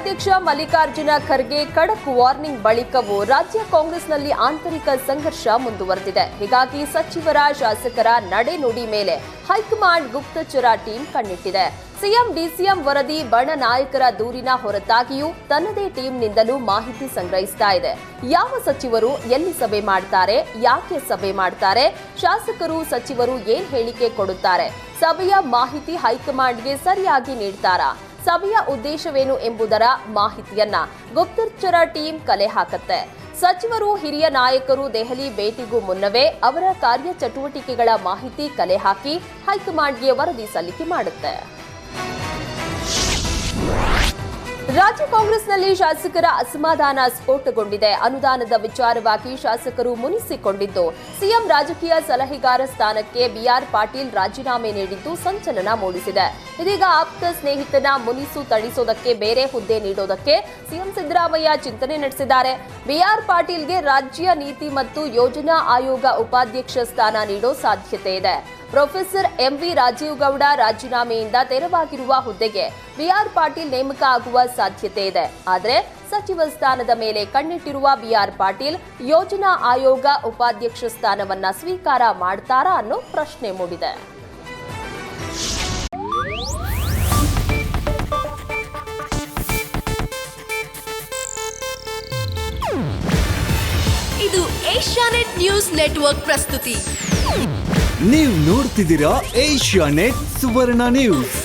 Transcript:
ಅಧ್ಯಕ್ಷ ಮಲ್ಲಿಕಾರ್ಜುನ ಖರ್ಗೆ ಖಡಕ್ ವಾರ್ನಿಂಗ್ ಬಳಿಕವೂ ರಾಜ್ಯ ಕಾಂಗ್ರೆಸ್ನಲ್ಲಿ ಆಂತರಿಕ ಸಂಘರ್ಷ ಮುಂದುವರೆದಿದೆ. ಹೀಗಾಗಿ ಸಚಿವರ ಶಾಸಕರ ನಡೆನುಡಿ ಮೇಲೆ ಹೈಕಮಾಂಡ್ ಗುಪ್ತಚರ ಟೀಮ್ ಕಣ್ಣಿಟ್ಟಿದೆ. ಸಿಎಂ ಡಿಸಿಎಂ ವರದಿ ಬಣ ನಾಯಕರ ದೂರಿನ ಹೊರತಾಗಿಯೂ ತನ್ನದೇ ಟೀಮ್ನಿಂದಲೂ ಮಾಹಿತಿ ಸಂಗ್ರಹಿಸ್ತಾ ಇದೆ. ಯಾವ ಸಚಿವರು ಎಲ್ಲಿ ಸಭೆ ಮಾಡ್ತಾರೆ, ಯಾಕೆ ಸಭೆ ಮಾಡ್ತಾರೆ, ಶಾಸಕರು ಸಚಿವರು ಏನ್ ಹೇಳಿಕೆ ಕೊಡುತ್ತಾರೆ, ಸಭೆಯ ಮಾಹಿತಿ ಹೈಕಮಾಂಡ್ಗೆ ಸರಿಯಾಗಿ ನೀಡ್ತಾರಾ, ಸಭೆಯ ಉದ್ದೇಶವೇನು ಎಂಬುದರ ಮಾಹಿತಿಯನ್ನ ಗುಪ್ತಚರ ಟೀಮ್ ಕಲೆ ಹಾಕುತ್ತೆ. ಸಚಿವರು ಹಿರಿಯ ನಾಯಕರು ದೆಹಲಿ ಭೇಟಿಗೂ ಮುನ್ನವೇ ಅವರ ಕಾರ್ಯಚಟುವಟಿಕೆಗಳ ಮಾಹಿತಿ ಕಲೆ ಹಾಕಿ ಹೈಕಮಾಂಡ್ಗೆ ವರದಿ ಸಲ್ಲಿಕೆ ಮಾಡುತ್ತೆ. ರಾಜ್ಯ ಕಾಂಗ್ರೆಸ್ನಲ್ಲಿ ಶಾಸಕರ ಅಸಮಾಧಾನ ಸ್ಫೋಟಗೊಂಡಿದೆ. ಅನುದಾನದ ವಿಚಾರವಾಗಿ ಶಾಸಕರು ಮುನಿಸಿಕೊಂಡಿದ್ದು, ಸಿಎಂ ರಾಜಕೀಯ ಸಲಹೆಗಾರ ಸ್ಥಾನಕ್ಕೆ ಬಿಆರ್ ಪಾಟೀಲ್ ರಾಜೀನಾಮೆ ನೀಡಿದ್ದು ಸಂಚಲನ ಮೂಡಿಸಿದೆ. ಇದೀಗ ಆಪ್ತ ಸ್ನೇಹಿತನ ಮುನಿಸು ತಣಿಸೋದಕ್ಕೆ ಬೇರೆ ಹುದ್ದೆ ನೀಡೋದಕ್ಕೆ ಸಿಎಂ ಸಿದ್ದರಾಮಯ್ಯ ಚಿಂತನೆ ನಡೆಸಿದ್ದಾರೆ. ಬಿಆರ್ ಪಾಟೀಲ್ಗೆ ರಾಜ್ಯ ನೀತಿ ಮತ್ತು ಯೋಜನಾ ಆಯೋಗ ಉಪಾಧ್ಯಕ್ಷ ಸ್ಥಾನ ನೀಡೋ ಸಾಧ್ಯತೆ ಇದೆ. ಪ್ರೊಫೆಸರ್ ಎಂವಿ ರಾಜೀವ್ ಗೌಡ ರಾಜೀನಾಮೆಯಿಂದ ತೆರವಾಗಿರುವ ಹುದ್ದೆಗೆ ಬಿಆರ್ ಪಾಟೀಲ್ ನೇಮಕ ಆಗುವ ಸಾಧ್ಯತೆ ಇದೆ. ಆದರೆ ಸಚಿವ ಸ್ಥಾನದ ಮೇಲೆ ಕಣ್ಣಿಟ್ಟಿರುವ ಬಿಆರ್ ಪಾಟೀಲ್ ಯೋಜನಾ ಆಯೋಗ ಉಪಾಧ್ಯಕ್ಷ ಸ್ಥಾನವನ್ನ ಸ್ವೀಕಾರ ಮಾಡ್ತಾರಾ ಅನ್ನೋ ಪ್ರಶ್ನೆ ಮೂಡಿದೆ. ಇದು ಏಷ್ಯಾನೆಟ್ ನ್ಯೂಸ್ ನೆಟ್ವರ್ಕ್ ಪ್ರಸ್ತುತಿ. ನೀವು ನೋಡ್ತಿದ್ದೀರಾ ಏಷ್ಯಾನೆಟ್ ಸುವರ್ಣ ನ್ಯೂಸ್.